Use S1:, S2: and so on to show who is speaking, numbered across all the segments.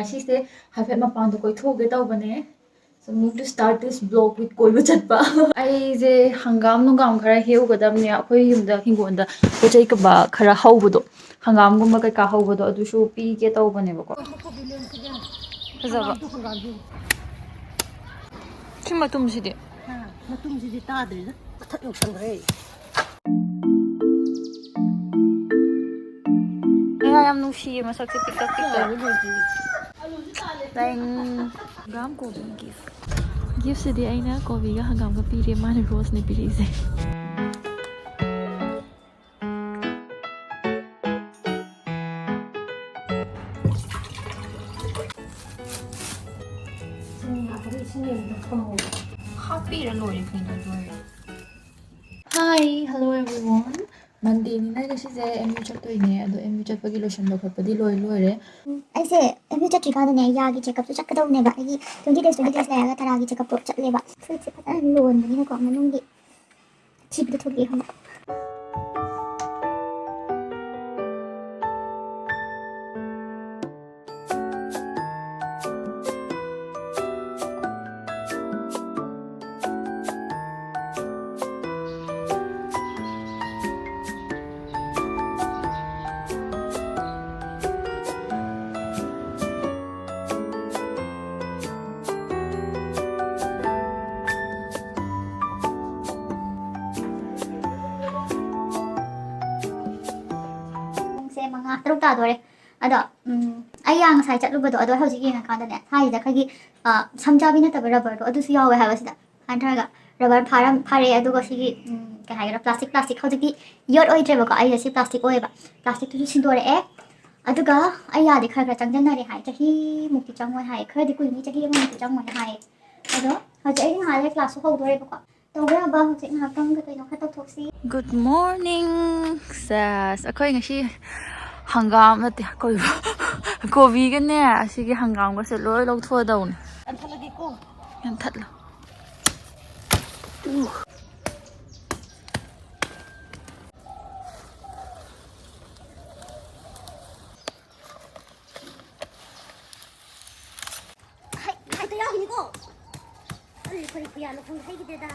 S1: ngasi se hafet mapan to koi thoge tawbane. So I'm going to start this vlog with koi chatpa. I je hangam nungam khara heugadamne akhoi yumda hingonda pochai ka ba khara haubodo. Hangam gumba kai ka haubodo adu shu pi ge tawbane ba ko. Fazaba. Kim matumsidi?
S2: matumsidi tadri da that yok sangre.
S1: I'm nushi masak se pick up. Thank hangam kobi gift. Gift se di aina kobi ga hangam ga pire mane rose ne pire se. Hi, hello everyone. Monday ni na kasi se MU chat toy ne ado MU chat pagi lotion lo khapadi loi re.
S3: I say MU chat trika ne ya gi check up to chakka ne ba gi 20 days la ga tara gi check up to chat le ba. Fruit se pata loan ni na ko manung gi chip de thogi hama. Mga truk ta dore ado ayang sai chat lubado ado hauji gi kan da ne sai da khagi samjabi na tab rubber do adu su yawe ha basida kan ga rubber pharam phare adu go sigi ka haira plastic hauji gi yot oi tre ba ko ai si plastic oi ba plastic tu sin dore e adu ga aya de khara changjan na re hai chahi mukti changwa hai khara di kui ni chahi mukti changwa hai ado hauji ai ha le class ho dore ba ko tawra ba hauji na kang ga no kha ta thoksi. Good morning sas akhoi ngashi hangam na te koi kobi ga ne asigi hangam ga se loi lok tho daun
S2: An thalagi ko.
S1: yan that lo
S2: Hai to ya ni ko. Ari ko ri ya no khong hai gi de da.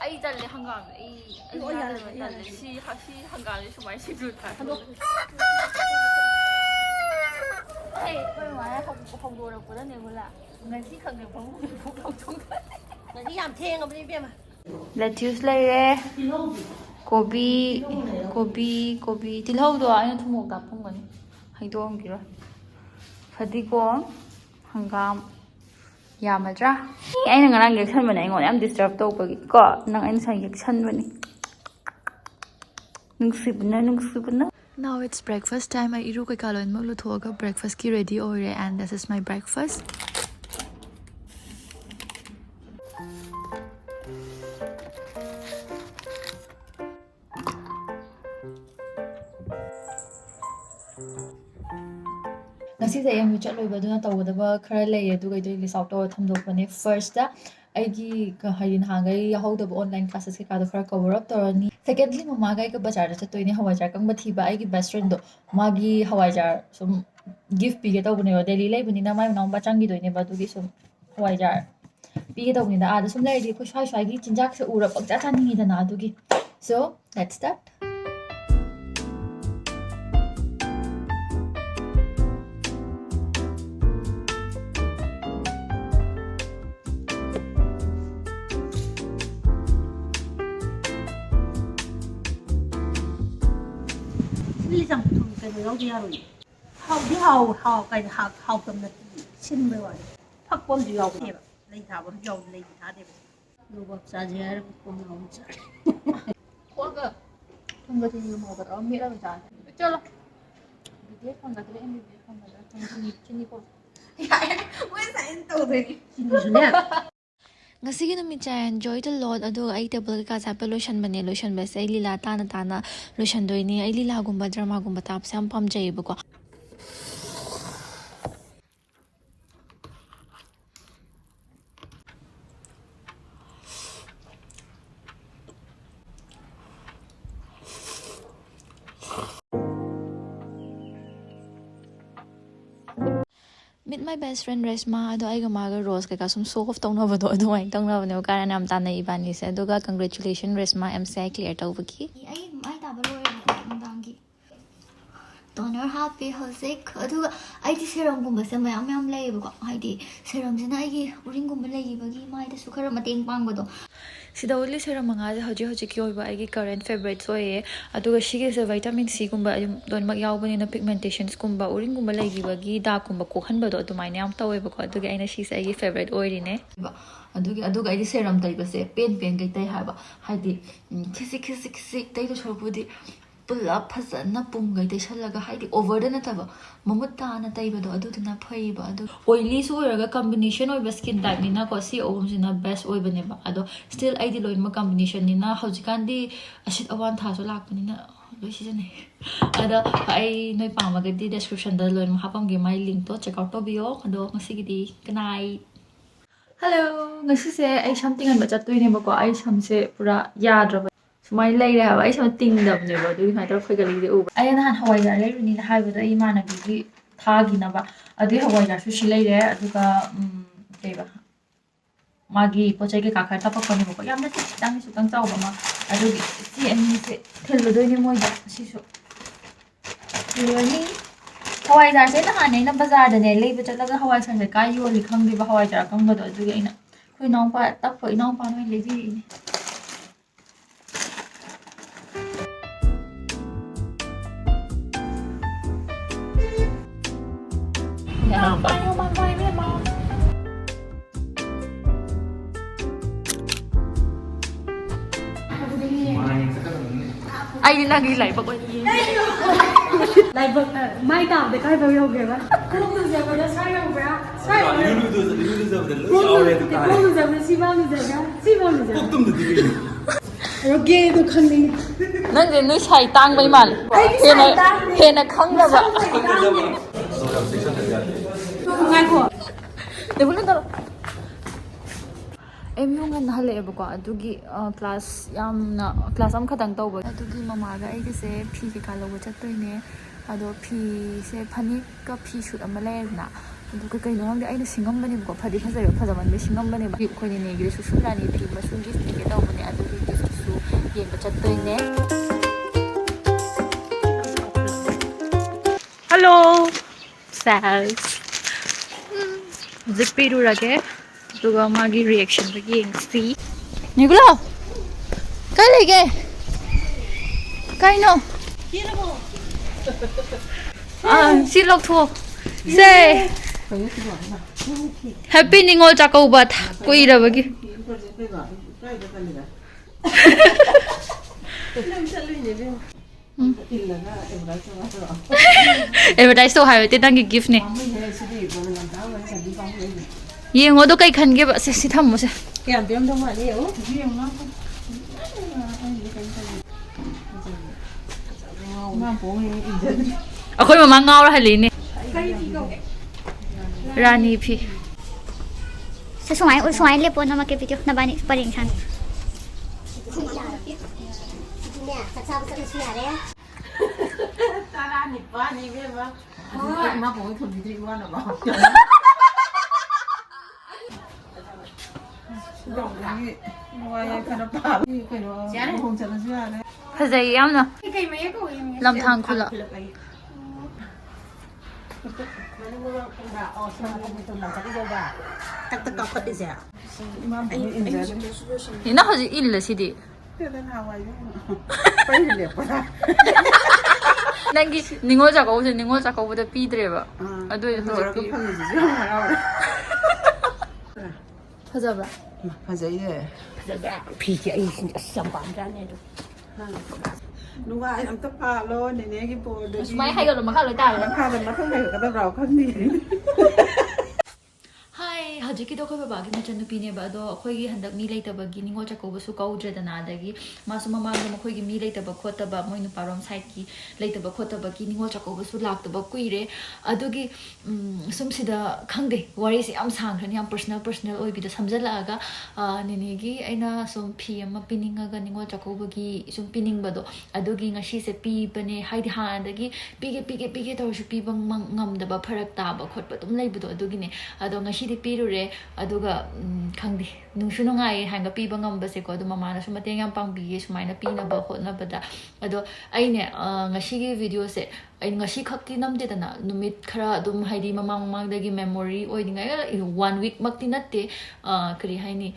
S1: ai dalle hangam ai si hangam ni sumai si lut tha hey koi ma hong do ra ko da ne bula ngai si khang ne phang phuk thong thong
S2: Na di yam theng ab ni be ma.
S1: lettuce lai re kobi tilhau do ai na thumok da phung gani hai do ang kira phadikom hangam yamadra ai na ngarang election bane ngon am disturb to pagi ko nang ai sa election bane nungsibna now it's breakfast time I iru kai kalon maglu thoga breakfast ki ready ore and this is my breakfast ngasi se yam chat loi baduna tawdaba khara lei adu gai doi list out to thamdopane first da aigi harin hangai yahodaba online classes ke ka do khara cover up torani secondly mama gai ka bazar da toine hawajar kang bathi ba aigi best friend do magi hawajar sum gift pige tawbane daily lai buni na mai naw ba changi doine ba du gi sum hawajar pige tawbani da ada sum lai di ko swai gi chinjak se ura pak cha chaningi da na du gi so let's start
S2: Li jam thu ke no yau dia ro. Hau kai hau kam na sin be wa. Phak pom ju yau ke ba. Lai tha bom yau lai tha de ba. Lu ba sa jer ko na un cha.
S1: ko ga thong ga ti mo ga mi ra ja chalo video thong ga le em video thong ga thong chini ko
S2: Wai sa en to de. Sin ju ne.
S4: Ngasi numit cha enjoy the lot ado ai table ka sa lotion bane lotion base ai lila tana lotion doi ni ai lila gumba drama gumba tap sam pam jai ba ko Meet my best friend Resma ado aiga maga Rose kay kasum show off tawnabado adumai tawnabane karan am tanai ibani se aduga congratulations Resma MCI clear tawbaki
S3: ai taba loire ndangi toner happy hosik aduga ai di serum gumba se mayam lei ba ai di serum jina ai gi uring gumba lei bagi mai da su khara mateng pangba do
S1: sida only serum manga je hoji ki oiba ai current favorite soye aduga shige se vitamin C gumba don mak yaubani na pigmentations gumba uring gumba legi bagi da gumba kokhan ba do dumai ne am tawe ba ko aduga aina shi se ai favorite oirine aduga ai serum tai ba se pen gai tai ha ba haidi khisi tai do chorpudi pula phasana pungai tai shalaga haidi over da na taba mamut ta na tai ba do adu na phai ba adu oily so raga combination oi skin type ni na ko si om jina best oi bane ba ado still ai di loin ma combination ni na hojikan di asit awan tha so lak ni na loi si jane ada ai noi pa ma ga di description da loin ma hapam ge mai link to check out to bio ado ngasi gi di kanai hello ngasi se ai something an ba chat toi ne ba ko ai sam se pura yadra sumai lai re ha ai sam ting dab ne ba du mai tar khoi gali de u ai na han hawai da lai ni na hai ba da ai ma na gi tha gi na ba adu hawai da su shi lai re adu ka dei ba magi pochai ke kakha ta pa ko ne ba ko yam na dang su kang chau ba ma adu gi si an ni se thel lo doi ne moi da si su ni hawai da se na han ne na bazar da ne lai ba chat la hawai san se ka yo li khang de ba hawai da kang ba do adu gi ai na khoi nong pa tak phoi nong pa noi le ji ni ai đi là ghi lại bọc ơi
S2: lại bậc mai tạo để coi vào đâu kìa bác không được giờ nó sai đâu vậy sai đâu không được giờ nó xí bao giờ nhá xí bao giờ rồi ghê tôi không đi
S1: nâng đến núi chảy tăng với mặn thế này không là vậy
S2: ngay của
S1: để bữa nào em yung ngan hale ba ko adugi class am khatang taw ba adugi mama ga ai se phi ke ka lo chat toi ne ado phi se phani ka phi shoot am le na adu ka kai no ai na singam bani ko phadi phajai phajaman be singam bani ba ko ni ne gi su la ni phi ma su gift ke taw bani adugi gift su yen ba chat toi ne hello sales zippy ru rage duga magi reaction ba yeng si Nicola kai lege kai no si lok tho se happy ningol chakau ba koi ra ba gi advertise to hai te dang gi gift ne yeng odo kai khan ge ba se si tham mo se
S2: kèm tiêm trong ngoài đi ố
S1: akhoi mama ngau ra hali ni rani phi
S3: se suai le pon ma ke video na bani paring san
S2: ta ra nhịp quá đi biết không nó cũng không đi qua nào bảo
S1: phajai yam na lam thang khula
S2: tắc tắc cọc đi dẻo
S1: ni na hoji il la sidi nangi ningol ja ko da pi dre ba adu hoji pi phajaba
S2: phi chị ấy sắm bán ra này
S5: đúng rồi làm tóc pha luôn để nghe cái bộ được
S1: mai hay rồi mà khao lời ta rồi
S5: pha là nó không hay ở cái đầu không đi
S1: hi ꯍꯧꯖꯤꯛꯀꯤꯗꯣ ꯑꯩꯈꯣꯏ ꯕꯕꯥꯒꯤ ꯃꯆꯟꯅꯨꯄꯤꯅꯦꯕ ꯑꯗꯣ ꯑꯩꯈꯣꯏꯒꯤ ꯍꯟꯗꯛ ꯃꯤ ꯂꯩꯇꯕꯒꯤ ꯅꯤꯉꯣꯜ ꯆꯥꯛꯀꯧꯕꯁꯨ ꯀꯧꯗ꯭ꯔꯦꯗꯅ ꯑꯗꯒꯤ ꯃꯥꯁꯨ ꯃꯃꯥꯡꯗ ꯃꯈꯣꯏꯒꯤ ꯃꯤ ꯂꯩꯇꯕ ꯈꯣꯠꯇꯕ ꯃꯣꯏ ꯅꯨꯄꯥꯔꯣꯝ ꯁꯥꯏꯠꯀꯤ ꯂꯩꯇꯕ ꯈꯣꯠꯇꯕꯒꯤ ꯅꯤꯉꯣꯜ ꯆꯥꯛꯀꯧꯕꯁꯨ ꯂꯥꯛꯇꯕ ꯀꯨꯏꯔꯦ ꯑꯗꯨꯒꯤ ꯁꯨꯝ ꯁꯤꯗ ꯈꯪꯗꯦ ꯋꯥꯔꯤꯁꯦ ꯌꯥꯝ ꯁꯥꯡꯈ꯭ꯔꯅꯤ ꯌꯥꯝ ꯄꯔꯁꯅꯦꯜ ꯑꯣꯏꯕꯤꯗ ꯁꯝꯖꯜꯂꯛꯑꯒ ꯅꯦꯅꯦꯒꯤ ꯑꯩꯅ ꯁꯨꯝ ꯐꯤ ꯑꯃ ꯄꯤꯅꯤꯡꯉꯒ ꯅꯤꯉꯣꯜ ꯆꯥꯛꯀꯧꯕꯒꯤ ꯁꯨꯝ ꯄꯤꯅꯤꯡꯕꯗꯣ ꯑꯗꯨꯒꯤ ꯉꯁꯤꯁꯦ ꯄꯤꯕꯅꯦ ꯍꯥꯏꯗꯤ ꯍꯥꯟꯅꯗꯒꯤ ꯄꯤꯒꯦ ꯇꯧꯔꯁꯨ ꯄꯤꯕ ꯉꯝꯗꯕ ꯐꯔꯛ ꯇꯥꯕ ꯈꯣꯠꯄ ꯑꯗꯨꯝ ꯂꯩꯕꯗꯣ ꯑꯗꯨꯒꯤꯅꯦ ꯑꯗꯣ ꯉꯁꯤꯗꯤ ꯄꯤꯔꯨꯔꯦ ꯑꯗꯨꯒ ꯈꯪꯗꯦ ꯅꯨꯡꯁꯨ ꯅꯨꯡꯉꯥꯏꯌꯦ ꯍꯥꯏꯅ ꯄꯤꯕ ꯉꯝꯕꯁꯦꯀꯣ ꯑꯗꯣ ꯃꯃꯥꯅꯁꯨ ꯃꯇꯦꯡ ꯌꯥꯝ ꯄꯥꯡꯕꯤꯌꯦ ꯁꯨꯃꯥꯏꯅ ꯄꯤꯅꯕ ꯍꯣꯠꯅꯕꯗ ꯑꯗꯣ ꯑꯩꯅꯦ ꯉꯁꯤꯒꯤ ꯚꯤꯗꯤꯑꯣꯁꯦ ꯑꯩ ꯉꯁꯤ ꯈꯛꯇꯤ ꯅꯝꯗꯦꯗꯅ ꯅꯨꯃꯤꯠ ꯈꯔ ꯑꯗꯨꯝ ꯍꯥꯏꯗꯤ ꯃꯃꯥꯡꯗꯒꯤ ꯃꯦꯃꯣꯔꯤ ꯑꯣꯏꯅꯤꯡꯉꯥꯏ 1 week ꯃꯛꯇꯤ ꯅꯠꯇꯦ ꯀꯔꯤ ꯍꯥꯏꯅꯤ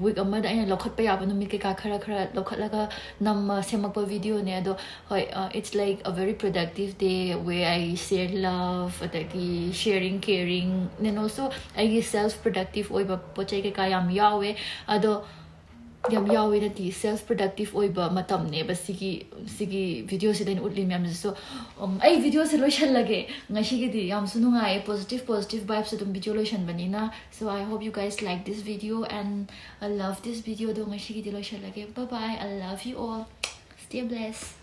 S1: ꯋꯤꯛ ꯑꯃꯗ ꯑꯩꯅ ꯂꯧꯈꯠꯄ ꯌꯥꯕ ꯅꯨꯃꯤꯠ ꯀꯩꯀꯥ ꯈꯔ ꯂꯧꯈꯠꯂꯒ ꯁꯦꯝꯃꯛꯄ ꯚꯤꯗꯤꯑꯣꯅꯦ ꯑꯗꯣ ꯍꯣꯏ ꯏꯠꯁ ꯂꯥꯏꯛ ꯑ ꯚꯦꯔꯤ ꯄ꯭ꯔꯗꯛꯇꯤቭ ꯗꯦ ꯋꯦ ꯑꯥꯏ ꯁꯤꯌꯔ ꯂꯚ ꯑꯗꯒꯤ ꯁꯤꯌꯔꯤꯡ ꯀꯦꯌꯔꯤꯡ ꯅꯦꯟ ꯑꯣꯜꯁꯣ ꯑꯩꯒꯤ ꯁꯦꯜꯐ ꯄ꯭ꯔꯗꯛꯇꯤቭ ꯑꯣꯏꯕ ꯄꯣꯠ ꯆꯩ ꯀꯩꯀꯥ ꯌꯥꯝ ꯌꯥꯎꯋꯦ ꯑꯗꯣ ꯌꯥꯝ ꯌꯥꯎꯋꯦ ꯅꯠꯇꯦ ꯁꯦꯜꯐ ꯄ꯭ꯔꯗꯛꯇꯤቭ ꯑꯣꯏꯕ ꯃꯇꯝꯅꯦꯕ ꯁꯤꯒꯤ ꯚꯤꯗꯤꯑꯣꯁꯤꯗ ꯑꯩꯅ ꯎꯠꯂꯤ ꯃꯌꯥꯝꯁꯤꯁꯨ ꯑꯩ ꯚꯤꯗꯤꯑꯣꯁꯦ ꯂꯣꯏꯁꯜꯂꯒꯦ ꯉꯁꯤꯒꯤꯗꯤ ꯌꯥꯝꯁꯨ ꯅꯨꯡꯉꯥꯏꯌꯦ ꯄꯣꯖꯤꯇꯤቭ ꯚꯥꯏബ്ꯁ ꯑꯗꯨꯝ ꯚꯤꯗꯤꯑꯣ ꯂꯣꯏꯁꯟꯕꯅꯤꯅ so I hope you guys like this video and I love this video. Do ngashigi di loishalage. Bye bye. I love you all. Stay blessed.